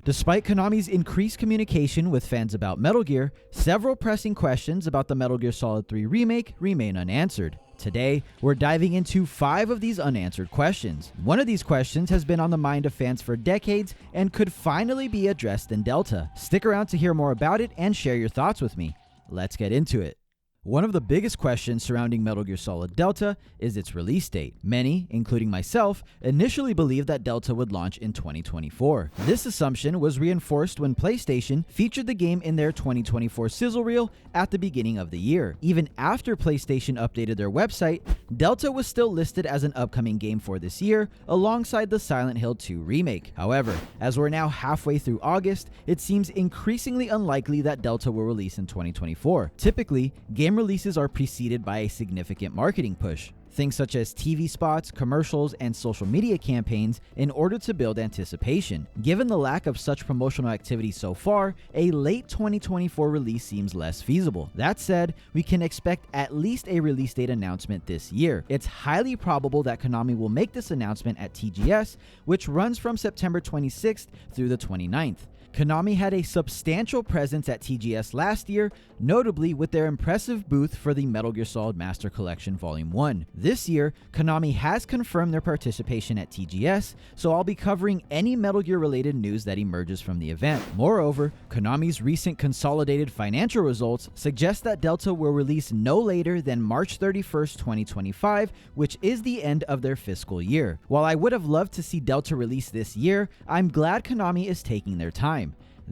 Despite Konami's increased communication with fans about Metal Gear, several pressing questions about the Metal Gear Solid 3 remake remain unanswered. Today, we're diving into 5 of these unanswered questions. One of these questions has been on the mind of fans for decades and could finally be addressed in Delta. Stick around to hear more about it and share your thoughts with me. Let's get into it. One of the biggest questions surrounding Metal Gear Solid Delta is its release date. Many, including myself, initially believed that Delta would launch in 2024. This assumption was reinforced when PlayStation featured the game in their 2024 sizzle reel at the beginning of the year. Even after PlayStation updated their website, Delta was still listed as an upcoming game for this year, alongside the Silent Hill 2 remake. However, as we're now halfway through August, it seems increasingly unlikely that Delta will release in 2024. Typically, game releases are preceded by a significant marketing push. Things such as TV spots, commercials, and social media campaigns in order to build anticipation. Given the lack of such promotional activity so far, a late 2024 release seems less feasible. That said, we can expect at least a release date announcement this year. It's highly probable that Konami will make this announcement at TGS, which runs from September 26th through the 29th. Konami had a substantial presence at TGS last year, notably with their impressive booth for the Metal Gear Solid Master Collection Volume 1. This year, Konami has confirmed their participation at TGS, so I'll be covering any Metal Gear related news that emerges from the event. Moreover, Konami's recent consolidated financial results suggest that Delta will release no later than March 31st, 2025, which is the end of their fiscal year. While I would have loved to see Delta release this year, I'm glad Konami is taking their time.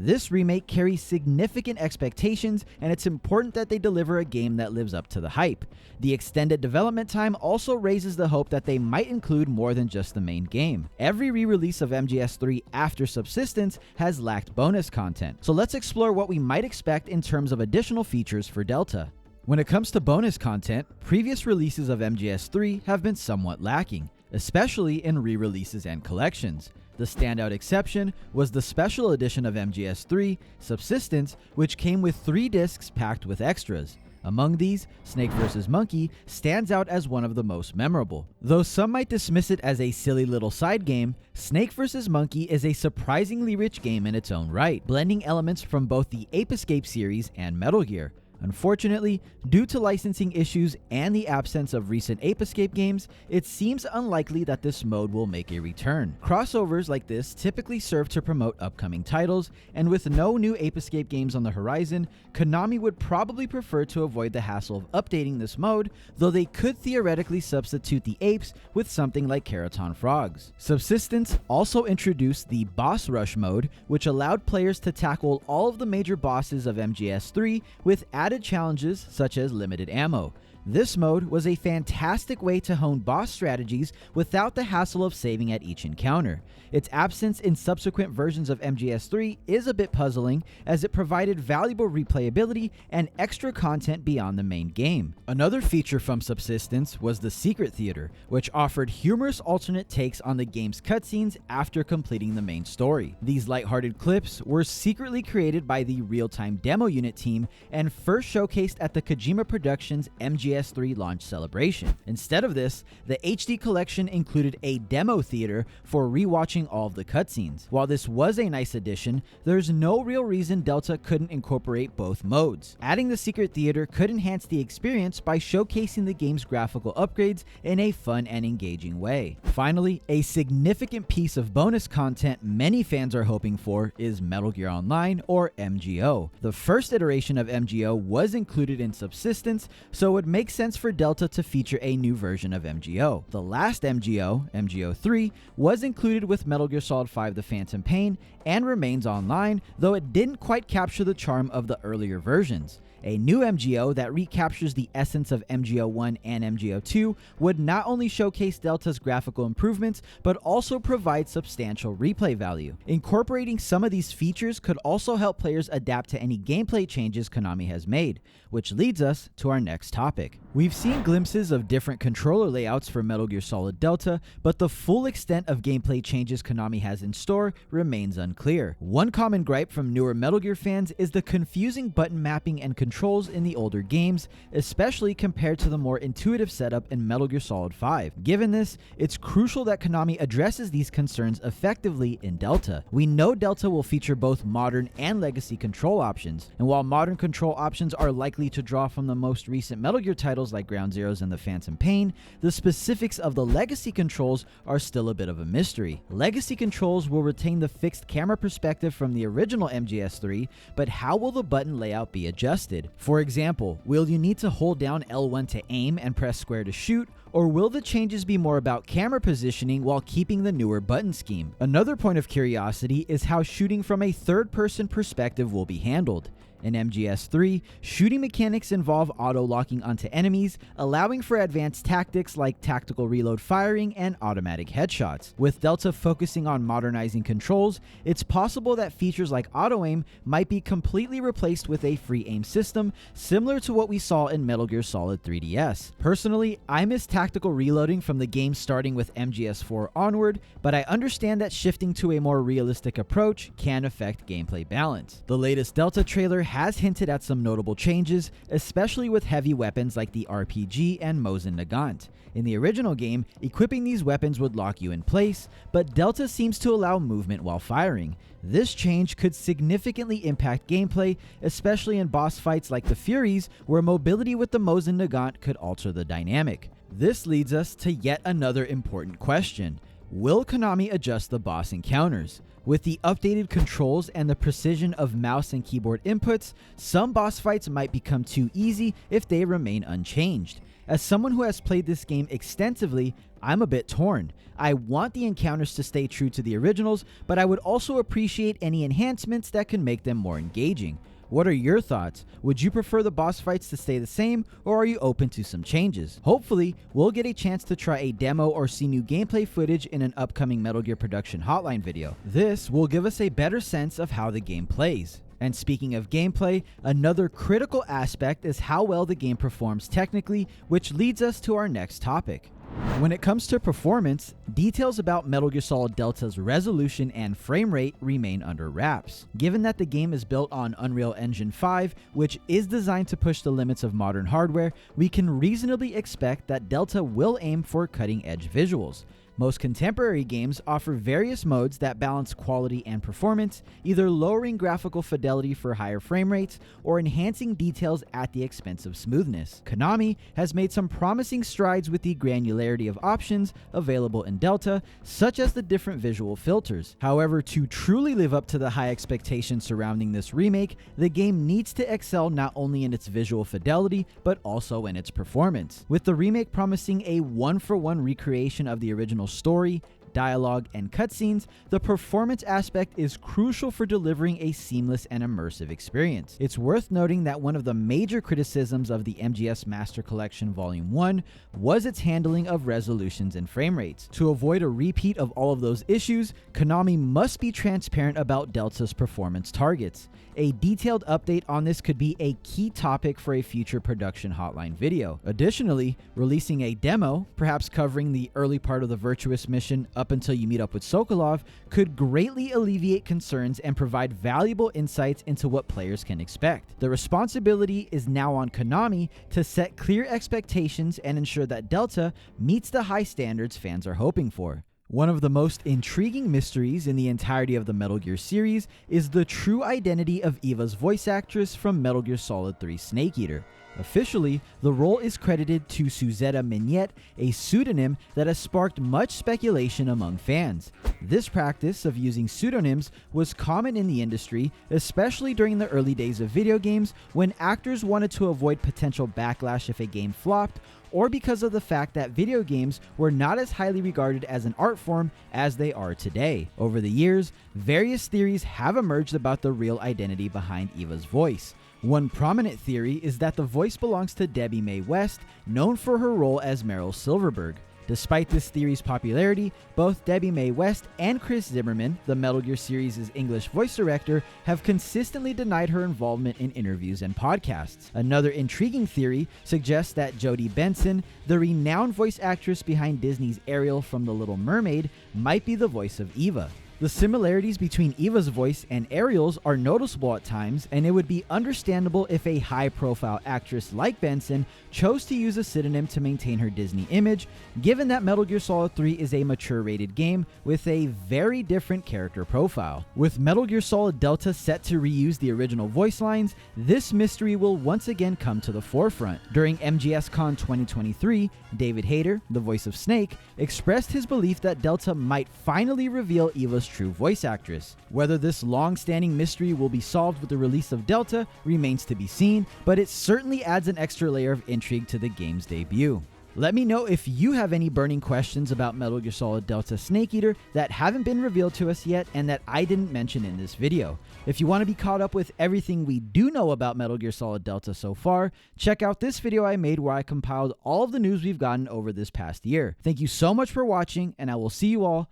This remake carries significant expectations, and it's important that they deliver a game that lives up to the hype. The extended development time also raises the hope that they might include more than just the main game. Every re-release of MGS3 after Subsistence has lacked bonus content, so let's explore what we might expect in terms of additional features for Delta. When it comes to bonus content, previous releases of MGS3 have been somewhat lacking, especially in re-releases and collections. The standout exception was the special edition of MGS3, Subsistence, which came with 3 discs packed with extras. Among these, Snake vs. Monkey stands out as one of the most memorable. Though some might dismiss it as a silly little side game, Snake vs. Monkey is a surprisingly rich game in its own right, blending elements from both the Ape Escape series and Metal Gear. Unfortunately, due to licensing issues and the absence of recent Ape Escape games, it seems unlikely that this mode will make a return. Crossovers like this typically serve to promote upcoming titles, and with no new Ape Escape games on the horizon, Konami would probably prefer to avoid the hassle of updating this mode, though they could theoretically substitute the apes with something like Keraton frogs. Subsistence also introduced the Boss Rush mode, which allowed players to tackle all of the major bosses of MGS3 with added challenges such as limited ammo. This mode was a fantastic way to hone boss strategies without the hassle of saving at each encounter. Its absence in subsequent versions of MGS3 is a bit puzzling, as it provided valuable replayability and extra content beyond the main game. Another feature from Subsistence was the Secret Theater, which offered humorous alternate takes on the game's cutscenes after completing the main story. These lighthearted clips were secretly created by the real-time demo unit team and first showcased at the Kojima Productions MGS3 launch celebration. Instead of this, the HD collection included a demo theater for rewatching all of the cutscenes. While this was a nice addition, there's no real reason Delta couldn't incorporate both modes. Adding the Secret Theater could enhance the experience by showcasing the game's graphical upgrades in a fun and engaging way. Finally, a significant piece of bonus content many fans are hoping for is Metal Gear Online, or MGO. The first iteration of MGO was included in Subsistence, so it would make sense for Delta to feature a new version of MGO. The last MGO, MGO3, was included with Metal Gear Solid 5: The Phantom Pain and remains online, though it didn't quite capture the charm of the earlier versions. A new MGO that recaptures the essence of MGO1 and MGO2 would not only showcase Delta's graphical improvements, but also provide substantial replay value. Incorporating some of these features could also help players adapt to any gameplay changes Konami has made, which leads us to our next topic. We've seen glimpses of different controller layouts for Metal Gear Solid Delta, but the full extent of gameplay changes Konami has in store remains unclear. One common gripe from newer Metal Gear fans is the confusing button mapping and control controls in the older games, especially compared to the more intuitive setup in Metal Gear Solid 5. Given this, it's crucial that Konami addresses these concerns effectively in Delta. We know Delta will feature both modern and legacy control options, and while modern control options are likely to draw from the most recent Metal Gear titles like Ground Zeroes and the Phantom Pain, the specifics of the legacy controls are still a bit of a mystery. Legacy controls will retain the fixed camera perspective from the original MGS3, but how will the button layout be adjusted? For example, will you need to hold down L1 to aim and press square to shoot, or will the changes be more about camera positioning while keeping the newer button scheme? Another point of curiosity is how shooting from a third-person perspective will be handled. In MGS3, shooting mechanics involve auto-locking onto enemies, allowing for advanced tactics like tactical reload firing and automatic headshots. With Delta focusing on modernizing controls, it's possible that features like auto-aim might be completely replaced with a free aim system, similar to what we saw in Metal Gear Solid 3DS. Personally, I miss tactical reloading from the game starting with MGS4 onward, but I understand that shifting to a more realistic approach can affect gameplay balance. The latest Delta trailer has hinted at some notable changes, especially with heavy weapons like the RPG and Mosin Nagant. In the original game, equipping these weapons would lock you in place, but Delta seems to allow movement while firing. This change could significantly impact gameplay, especially in boss fights like the Furies, where mobility with the Mosin Nagant could alter the dynamic. This leads us to yet another important question. Will Konami adjust the boss encounters? With the updated controls and the precision of mouse and keyboard inputs, some boss fights might become too easy if they remain unchanged. As someone who has played this game extensively, I'm a bit torn. I want the encounters to stay true to the originals, but I would also appreciate any enhancements that can make them more engaging. What are your thoughts? Would you prefer the boss fights to stay the same, or are you open to some changes? Hopefully, we'll get a chance to try a demo or see new gameplay footage in an upcoming Metal Gear Production Hotline video. This will give us a better sense of how the game plays. And speaking of gameplay, another critical aspect is how well the game performs technically, which leads us to our next topic. When it comes to performance, details about Metal Gear Solid Delta's resolution and frame rate remain under wraps. Given that the game is built on Unreal Engine 5, which is designed to push the limits of modern hardware, we can reasonably expect that Delta will aim for cutting-edge visuals. Most contemporary games offer various modes that balance quality and performance, either lowering graphical fidelity for higher frame rates or enhancing details at the expense of smoothness. Konami has made some promising strides with the granularity of options available in Delta, such as the different visual filters. However, to truly live up to the high expectations surrounding this remake, the game needs to excel not only in its visual fidelity, but also in its performance. With the remake promising a one-for-one recreation of the original story, dialogue, and cutscenes, the performance aspect is crucial for delivering a seamless and immersive experience. It's worth noting that one of the major criticisms of the MGS Master Collection Volume 1 was its handling of resolutions and frame rates. To avoid a repeat of all of those issues, Konami must be transparent about Delta's performance targets. A detailed update on this could be a key topic for a future production hotline video. Additionally, releasing a demo, perhaps covering the early part of the Virtuous mission up until you meet up with Sokolov, could greatly alleviate concerns and provide valuable insights into what players can expect. The responsibility is now on Konami to set clear expectations and ensure that Delta meets the high standards fans are hoping for. One of the most intriguing mysteries in the entirety of the Metal Gear series is the true identity of Eva's voice actress from Metal Gear Solid 3 Snake Eater. Officially, the role is credited to Suzette Mignette, a pseudonym that has sparked much speculation among fans. This practice of using pseudonyms was common in the industry, especially during the early days of video games when actors wanted to avoid potential backlash if a game flopped, or because of the fact that video games were not as highly regarded as an art form as they are today. Over the years, various theories have emerged about the real identity behind Eva's voice. One prominent theory is that the voice belongs to Debbie Mae West, known for her role as Meryl Silverberg. Despite this theory's popularity, both Debbie Mae West and Chris Zimmerman, the Metal Gear series' English voice director, have consistently denied her involvement in interviews and podcasts. Another intriguing theory suggests that Jodie Benson, the renowned voice actress behind Disney's Ariel from The Little Mermaid, might be the voice of Eva. The similarities between Eva's voice and Ariel's are noticeable at times, and it would be understandable if a high-profile actress like Benson chose to use a pseudonym to maintain her Disney image, given that Metal Gear Solid 3 is a mature-rated game with a very different character profile. With Metal Gear Solid Delta set to reuse the original voice lines, this mystery will once again come to the forefront. During MGSCon 2023, David Hayter, the voice of Snake, expressed his belief that Delta might finally reveal Eva's true voice actress. Whether this long-standing mystery will be solved with the release of Delta remains to be seen, but it certainly adds an extra layer of intrigue to the game's debut. Let me know if you have any burning questions about Metal Gear Solid Delta Snake Eater that haven't been revealed to us yet and that I didn't mention in this video. If you want to be caught up with everything we do know about Metal Gear Solid Delta so far, check out this video I made where I compiled all of the news we've gotten over this past year. Thank you so much for watching, and I will see you all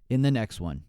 in the next one.